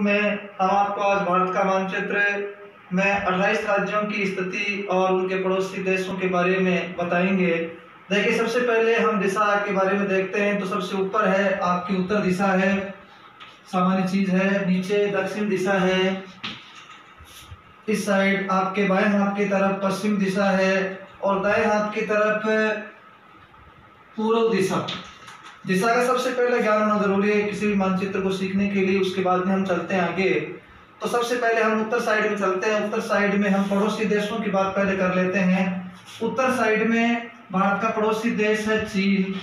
में हम आपको आज भारत का मानचित्र में 28 राज्यों की स्थिति और उनके पड़ोसी देशों के बारे में बताएंगे। देखिए, सबसे पहले हम दिशा के बारे में देखते हैं तो सबसे ऊपर है आपकी उत्तर दिशा है, सामान्य चीज है। नीचे दक्षिण दिशा है, इस साइड आपके बाएं हाथ की तरफ पश्चिम दिशा है और दाएं हाथ की तरफ पूर्व दिशा। दिशा का सबसे पहले ज्ञान होना जरूरी है किसी भी मानचित्र को सीखने के लिए। उसके बाद में हम चलते हैं आगे। तो सबसे पहले हम उत्तर साइड में चलते हैं। उत्तर साइड में हम पड़ोसी देशों की बात पहले कर लेते हैं। उत्तर साइड में भारत का पड़ोसी देश है चीन।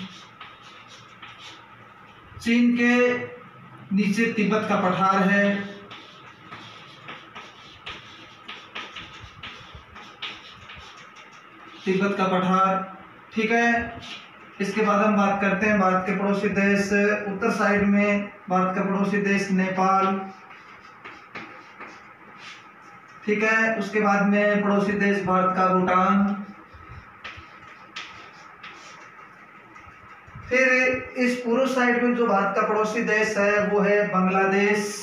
चीन के नीचे तिब्बत का पठार है। तिब्बत का पठार, ठीक है। इसके बाद हम बात करते हैं भारत के पड़ोसी देश। उत्तर साइड में भारत का पड़ोसी देश नेपाल, ठीक है। उसके बाद में पड़ोसी देश भारत का भूटान। फिर इस पूर्व साइड में जो भारत का पड़ोसी देश है वो है बांग्लादेश,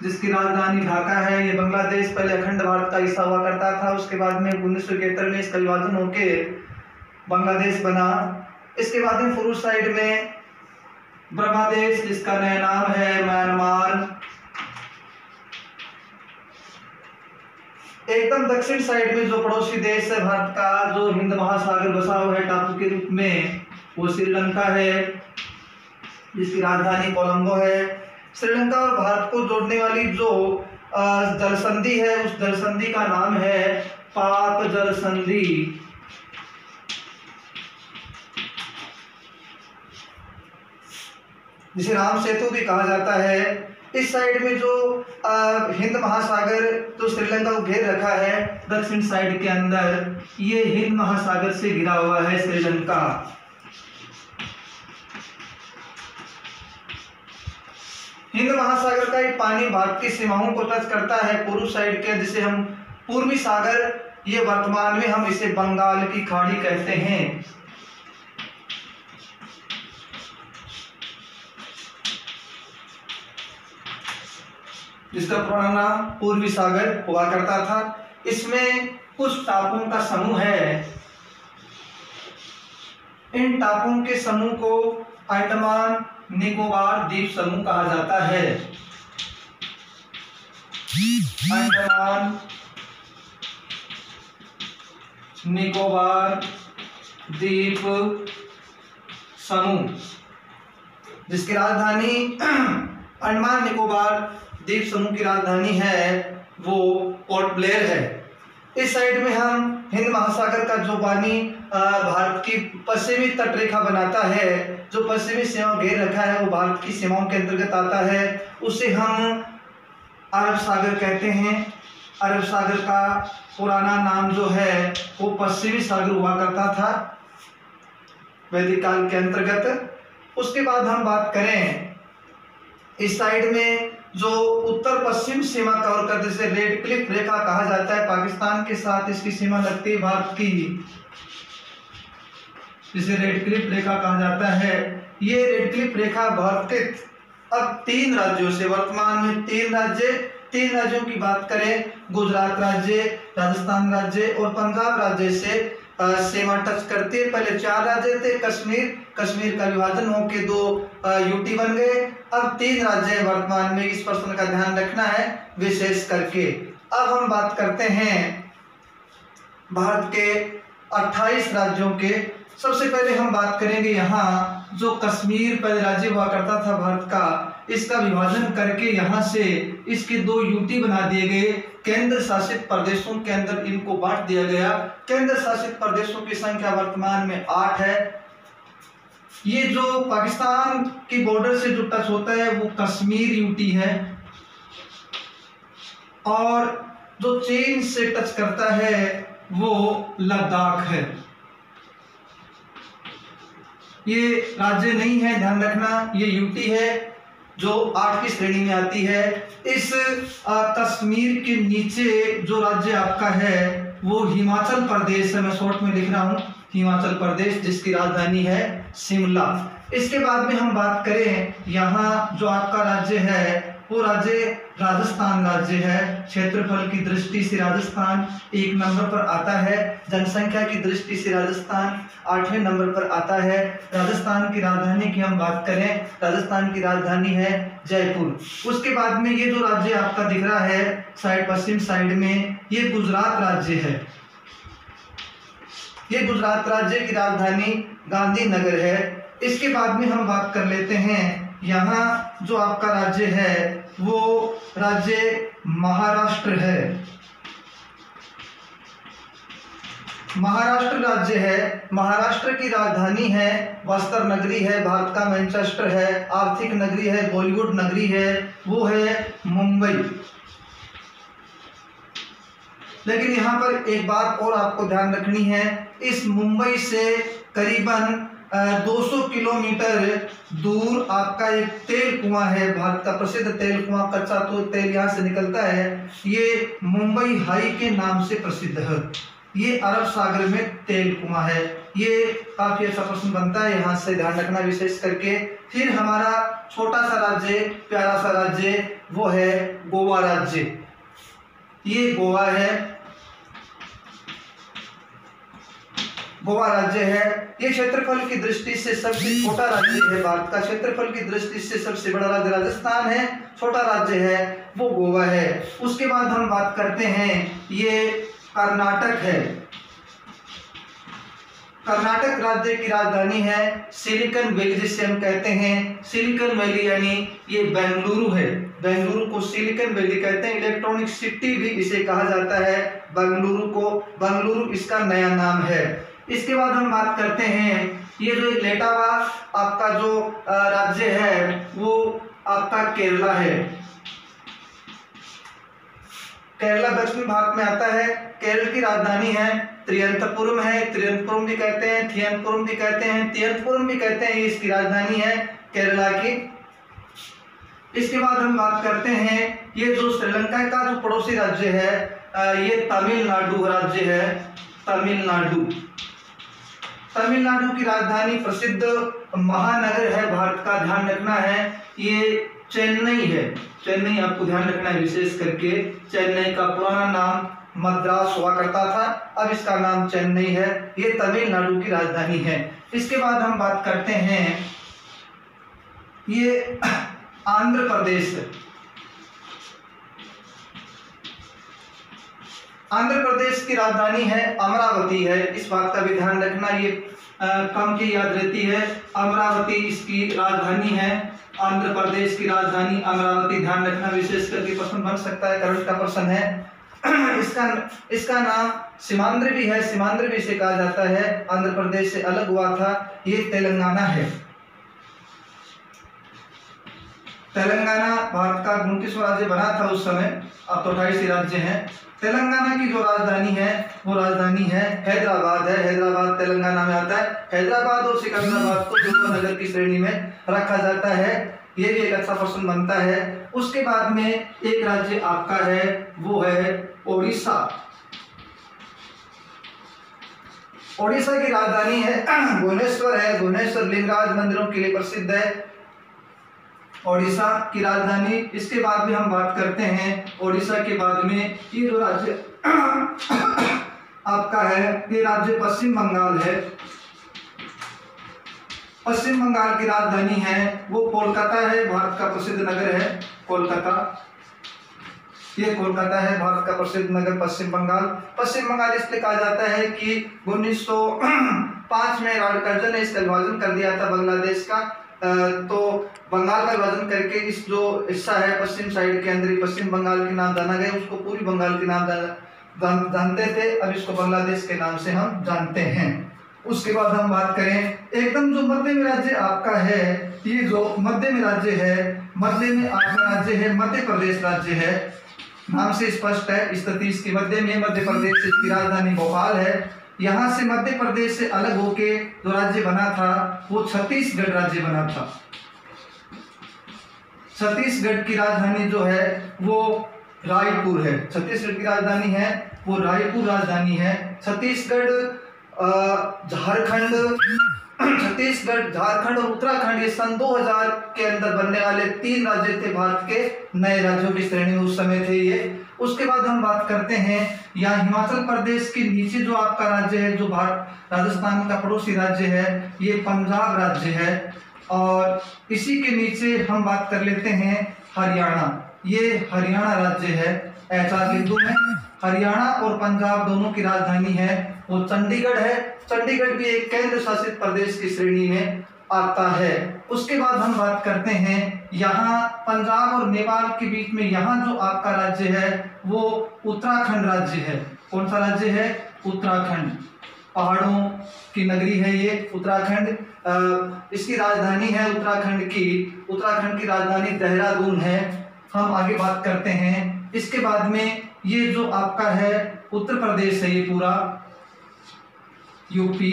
जिसकी राजधानी ढाका है। ये बांग्लादेश पहले अखंड भारत का हिस्सा हुआ करता था। उसके बाद में 1971 में इसका विभाजन होके बांग्लादेश बना। इसके बाद में पूर्व साइड में ब्रह्मदेश, जिसका नया नाम है म्यांमार। एकदम दक्षिण साइड में जो पड़ोसी देश है भारत का, जो हिंद महासागर बसा हुआ है टापू के रूप में, वो श्रीलंका है, जिसकी राजधानी कोलंबो है। श्रीलंका और भारत को जोड़ने वाली जो जल संधि है, उस जल संधि का नाम है पाक जल संधि। जिसे राम सेतु भी कहा जाता है। इस साइड में जो हिंद महासागर जो श्रीलंका को घेर रखा है, दक्षिण साइड के अंदर ये हिंद महासागर से घिरा हुआ है श्रीलंका। हिंद महासागर का एक पानी भारत की सीमाओं को टच करता है पूर्व साइड के, जिसे हम पूर्वी सागर, ये वर्तमान में हम इसे बंगाल की खाड़ी कहते हैं। जिसका पुराना नाम पूर्वी सागर हुआ करता था। इसमें कुछ टापुओं का समूह है। इन टापुओं के समूह को अंडमान निकोबार द्वीप समूह कहा जाता है। अंडमान निकोबार द्वीप समूह, जिसकी राजधानी अंडमान निकोबार द्वीप समूह की राजधानी है वो पोर्ट ब्लेयर है। इस साइड में हम हिंद महासागर का जो पानी भारत की पश्चिमी तटरेखा बनाता है, जो पश्चिमी सीमा घेर रखा है, वो भारत की सीमाओं के अंतर्गत आता है। उसे हम अरब सागर कहते हैं। अरब सागर का पुराना नाम जो है वो पश्चिमी सागर हुआ करता था वैदिक काल के अंतर्गत। उसके बाद हम बात करें इस साइड में जो उत्तर पश्चिम सीमा कवर करते, जिसे रेड क्लिफ रेखा कहा जाता है। पाकिस्तान के साथ इसकी सीमा लगती है भारत की, जिसे रेड क्लिफ रेखा कहा जाता है। ये रेड क्लिफ रेखा भारत के अब 3 राज्यों से, वर्तमान में 3 राज्यों की बात करें, गुजरात राज्य, राजस्थान राज्य और पंजाब राज्य से सीमा टच करती है। पहले 4 राज्य थे, कश्मीर का विभाजन होकर 2 यूटी बन गए। अब 3 राज्य है वर्तमान में। इस प्रश्न का ध्यान रखना है विशेष करके। अब हम बात करते हैं भारत के 28 राज्यों के। सबसे पहले हम बात करेंगे यहाँ जो कश्मीर पहले राज्य हुआ करता था भारत का, इसका विभाजन करके यहाँ से इसके 2 यूटी बना दिए गए। केंद्र शासित प्रदेशों के अंदर इनको बांट दिया गया। केंद्र शासित प्रदेशों की संख्या वर्तमान में 8 है। ये जो पाकिस्तान की बॉर्डर से जो टच होता है वो कश्मीर यूटी है, और जो चीन से टच करता है वो लद्दाख है। ये राज्य नहीं है, ध्यान रखना, ये यूटी है जो 8 की श्रेणी में आती है। इस कश्मीर के नीचे जो राज्य आपका है वो हिमाचल प्रदेश है। मैं शॉर्ट में लिख रहा हूँ, हिमाचल प्रदेश, जिसकी राजधानी है शिमला। इसके बाद में हम बात करें, यहाँ जो आपका राज्य है वो राज्य राजस्थान राज्य है। क्षेत्रफल की दृष्टि से राजस्थान 1 नंबर पर आता है। जनसंख्या की दृष्टि से राजस्थान 8वें नंबर पर आता है। राजस्थान की राजधानी की हम बात करें, राजस्थान की राजधानी है जयपुर। उसके बाद में ये जो राज्य आपका दिख रहा है साइड, पश्चिम साइड में, ये गुजरात राज्य है। ये गुजरात राज्य की राजधानी गांधीनगर है। इसके बाद में हम बात कर लेते हैं, यहाँ जो आपका राज्य है वो राज्य महाराष्ट्र है। महाराष्ट्र राज्य है। महाराष्ट्र की राजधानी है बस्तर नगरी है, भारत का मैनचेस्टर है, आर्थिक नगरी है, बॉलीवुड नगरी है, वो है मुंबई। लेकिन यहाँ पर एक बात और आपको ध्यान रखनी है, इस मुंबई से करीबन 200 किलोमीटर दूर आपका एक तेल कुआं है, भारत का प्रसिद्ध तेल कुआं, कच्चा तो तेल यहाँ से निकलता है। ये मुंबई हाई के नाम से प्रसिद्ध है। ये अरब सागर में तेल कुआं है। ये काफी अच्छा प्रश्न बनता है, यहाँ से ध्यान रखना विशेष करके। फिर हमारा छोटा सा राज्य, प्यारा सा राज्य, वो है गोवा राज्य। ये गोवा है, गोवा राज्य है। ये क्षेत्रफल की दृष्टि से सबसे छोटा राज्य है भारत का। क्षेत्रफल की दृष्टि से सबसे बड़ा राज्य राजस्थान है, छोटा राज्य है वो गोवा है। उसके बाद हम बात करते हैं, ये कर्नाटक है। कर्नाटक राज्य की राजधानी है सिलिकन वैली, जिसे हम कहते हैं सिलिकन वैली, यानी ये बेंगलुरु है। बेंगलुरु को सिलिकन वैली कहते हैं, इलेक्ट्रॉनिक सिटी भी इसे कहा जाता है बेंगलुरु को। बेंगलुरु इसका नया नाम है। इसके बाद हम बात करते हैं, ये जो लेटावा आपका जो राज्य है वो आपका केरला है। केरला दक्षिण भारत में आता है। केरल की राजधानी है त्रियंतपुरम है। त्रियंतपुरम भी कहते हैं, थियंतपुरम भी कहते हैं, तियंतपुरम भी कहते हैं। ये इसकी राजधानी है केरला की। इसके बाद हम बात करते हैं, ये जो श्रीलंका का जो पड़ोसी राज्य है ये तमिलनाडु राज्य है। तमिलनाडु, तमिलनाडु की राजधानी प्रसिद्ध महानगर है भारत का, ध्यान रखना है, ये चेन्नई है। चेन्नई आपको ध्यान रखना है विशेष करके। चेन्नई का पुराना नाम मद्रास हुआ करता था, अब इसका नाम चेन्नई है। ये तमिलनाडु की राजधानी है। इसके बाद हम बात करते हैं, ये आंध्र प्रदेश है। आंध्र प्रदेश की राजधानी है अमरावती है। इस बात का भी ध्यान रखना, ये कम की याद रहती है। अमरावती इसकी राजधानी है। आंध्र प्रदेश की राजधानी अमरावती, ध्यान रखना विशेष करके प्रश्न बन सकता है, करंट का प्रश्न है। इसका नाम सीमांध्र भी है, सीमांध्र भी इसे कहा जाता है। आंध्र प्रदेश से अलग हुआ था, ये तेलंगाना है। तेलंगाना भारत का 29वां राज्य बना था उस समय, अब तो 28 राज्य हैं। तेलंगाना की जो राजधानी है वो राजधानी है हैदराबाद है। हैदराबाद तेलंगाना में आता है। हैदराबाद और सिकंदराबाद को ध्रुव नगर की श्रेणी में रखा जाता है। ये भी एक अच्छा प्रश्न बनता है। उसके बाद में एक राज्य आपका है वो है ओडिशा। ओडिशा की राजधानी है भुवनेश्वर है। भुवनेश्वर लिंगराज मंदिरों के लिए प्रसिद्ध है ओडिशा की राजधानी। इसके बाद भी हम बात करते हैं, ओडिशा के बाद में ये जो राज्य आपका है ये राज्य पश्चिम बंगाल है। पश्चिम बंगाल की राजधानी है वो कोलकाता है, भारत का प्रसिद्ध नगर है कोलकाता। ये कोलकाता है, भारत का प्रसिद्ध नगर पश्चिम बंगाल। पश्चिम बंगाल इसलिए कहा जाता है कि 1905 में लॉर्ड कर्जन ने इसका विभाजन कर दिया था बांग्लादेश का। तो बंगाल का विभाजन करके इस जो हिस्सा है पश्चिम साइड के अंदर पश्चिम बंगाल के नाम जाना गया। उसको पूरी बंगाल के नाम जानते थे, अब इसको बांग्लादेश के नाम से हम जानते हैं। उसके बाद हम बात करें, एकदम जो मध्य में राज्य आपका है, ये जो मध्य में राज्य है, मध्य में आपका राज्य है मध्य प्रदेश राज्य है। नाम से स्पष्ट है, स्थिति इसकी मध्य में। मध्य प्रदेश की राजधानी भोपाल है। यहाँ से मध्य प्रदेश से अलग होके जो राज्य बना था वो छत्तीसगढ़ राज्य बना था। छत्तीसगढ़ की राजधानी जो है वो रायपुर है। छत्तीसगढ़ की राजधानी है वो रायपुर राजधानी है। छत्तीसगढ़ झारखंड, छत्तीसगढ़, झारखंड और उत्तराखंड, ये सन 2000 के अंदर बनने वाले 3 राज्य थे भारत के नए राज्यों की श्रेणी में उस समय थे ये। उसके बाद हम बात करते हैं यहाँ हिमाचल प्रदेश के नीचे जो आपका राज्य है, जो राजस्थान का पड़ोसी राज्य है, ये पंजाब राज्य है। और इसी के नीचे हम बात कर लेते हैं हरियाणा, ये हरियाणा राज्य है। HR बिंदु में हरियाणा और पंजाब दोनों की राजधानी है वो चंडीगढ़ है। चंडीगढ़ भी एक केंद्र शासित प्रदेश की श्रेणी में आता है। उसके बाद हम बात करते हैं यहाँ पंजाब और नेपाल के बीच में यहाँ जो आपका राज्य है वो उत्तराखंड राज्य है। कौन सा राज्य है? उत्तराखंड, पहाड़ों की नगरी है ये उत्तराखंड। इसकी राजधानी है उत्तराखंड की राजधानी देहरादून है। हम आगे बात करते हैं। इसके बाद में ये जो आपका है उत्तर प्रदेश है, ये पूरा यूपी।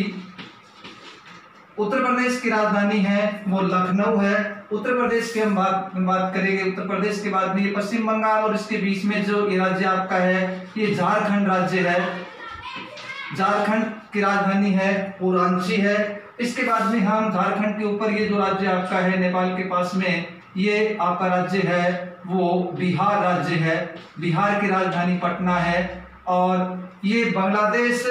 उत्तर प्रदेश की राजधानी है वो लखनऊ है। उत्तर प्रदेश की हम बात करेंगे। उत्तर प्रदेश के बाद में ये पश्चिम बंगाल और इसके बीच में जो ये राज्य आपका है ये झारखंड राज्य है। झारखंड की राजधानी है वो रांची है। इसके बाद में हम झारखंड के ऊपर ये जो राज्य आपका है नेपाल के पास में, ये आपका राज्य है वो बिहार राज्य है। बिहार की राजधानी पटना है। और ये बांग्लादेश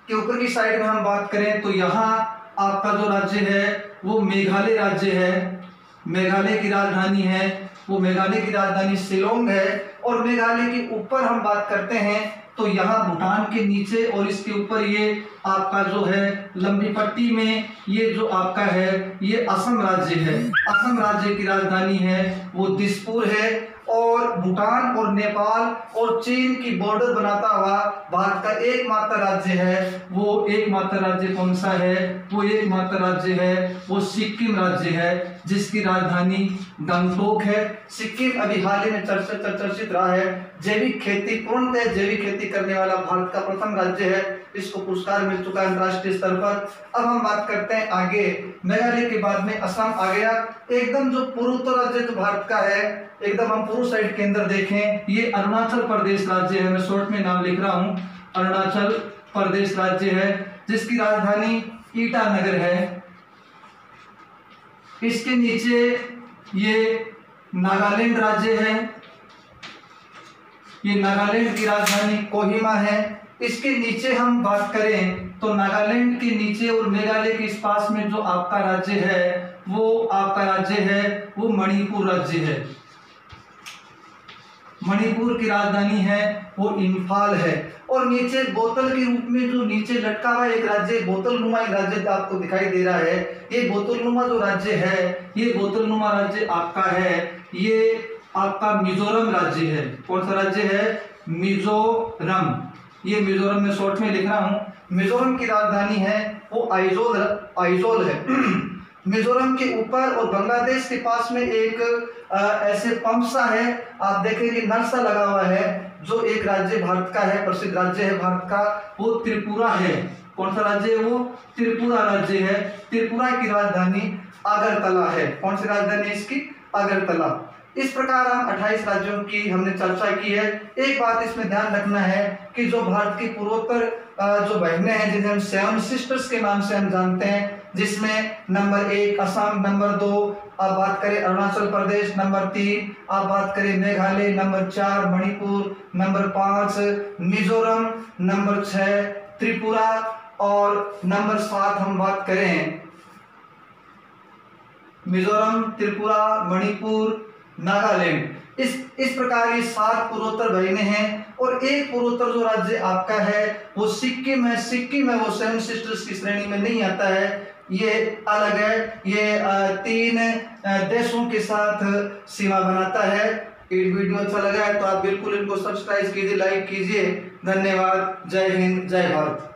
के ऊपर की साइड में हम बात करें तो यहाँ आपका जो राज्य है वो मेघालय राज्य है। मेघालय की राजधानी है वो मेघालय की राजधानी शिलोंग है। और मेघालय के ऊपर हम बात करते हैं तो यहाँ भूटान के नीचे और इसके ऊपर ये आपका जो है लंबी पट्टी में ये जो आपका है ये असम राज्य है। असम राज्य की राजधानी है वो दिसपुर है। और भूटान और नेपाल और चीन की बॉर्डर बनाता हुआ भारत का एकमात्र राज्य है वो एकमात्र राज्य कौन सा है? वो एकमात्र राज्य है वो सिक्किम राज्य है, जिसकी राजधानी गंगटोक है। सिक्किम अभी हाल ही में चर्चित रहा है। जैविक खेती, पूर्णतः जैविक खेती करने वाला भारत का प्रथम राज्य है। इसको पुरस्कार मिल चुका है अंतर्राष्ट्रीय स्तर पर। अब हम बात करते हैं आगे। मेघालय के बाद में असम आ गया। एकदम जो पूर्वोत्तर राज्य जो भारत का है, एकदम हम पूर्व साइड के अंदर देखें, ये अरुणाचल प्रदेश राज्य है। मैं शॉर्ट में नाम लिख रहा हूँ, अरुणाचल प्रदेश राज्य है, जिसकी राजधानी ईटानगर है। इसके नीचे ये नागालैंड राज्य है। ये नागालैंड की राजधानी कोहिमा है। इसके नीचे हम बात करें तो नागालैंड के नीचे और मेघालय के पास में जो आपका राज्य है वो आपका राज्य है वो मणिपुर राज्य है। मणिपुर की राजधानी है वो इम्फाल है। और नीचे बोतल के रूप में जो नीचे लटका हुआ एक राज्य, बोतलनुमा एक राज्य आपको दिखाई दे रहा है। ये बोतलनुमा जो राज्य है, ये बोतलनुमा राज्य आपका है, ये आपका मिजोरम राज्य है। कौन सा राज्य है? मिजोरम। ये मिजोरम में शॉर्ट में लिख रहा हूँ। मिजोरम की राजधानी है वो आइजोल है। मिजोरम के ऊपर और बांग्लादेश के पास में एक ऐसे पंप सा है, आप देखेंगे नल सा लगा हुआ है, जो एक राज्य भारत का है, प्रसिद्ध राज्य है भारत का, वो त्रिपुरा है। कौन सा राज्य है वो? त्रिपुरा राज्य है। त्रिपुरा की राजधानी अगरतला है। कौन सी राजधानी है इसकी? अगरतला। इस प्रकार हम 28 राज्यों की हमने चर्चा की है। एक बात इसमें ध्यान रखना है कि जो भारत की पूर्वोत्तर जो बहनें हैं, जिन्हें हम 7 सिस्टर्स के नाम से हम जानते हैं, जिसमें नंबर 1 असम, नंबर 2 आप बात करें अरुणाचल प्रदेश, नंबर 3 आप बात करें Meghalaya, number 4 Manipur, number 5 Mizoram, number 6 Tripura और नंबर 7 हम बात करें मिजोरम, त्रिपुरा, मणिपुर, नागालैंड। इस प्रकार ये 7 पूर्वोत्तर बहनें हैं। और एक पूर्वोत्तर जो राज्य आपका है वो सिक्किम है। सिक्किम है वो 7 सिस्टर्स की श्रेणी में नहीं आता है, ये अलग है। ये 3 देशों के साथ सीमा बनाता है। ये वीडियो अच्छा लगा है तो आप बिल्कुल इनको सब्सक्राइब कीजिए, लाइक कीजिए। धन्यवाद। जय हिंद, जय भारत।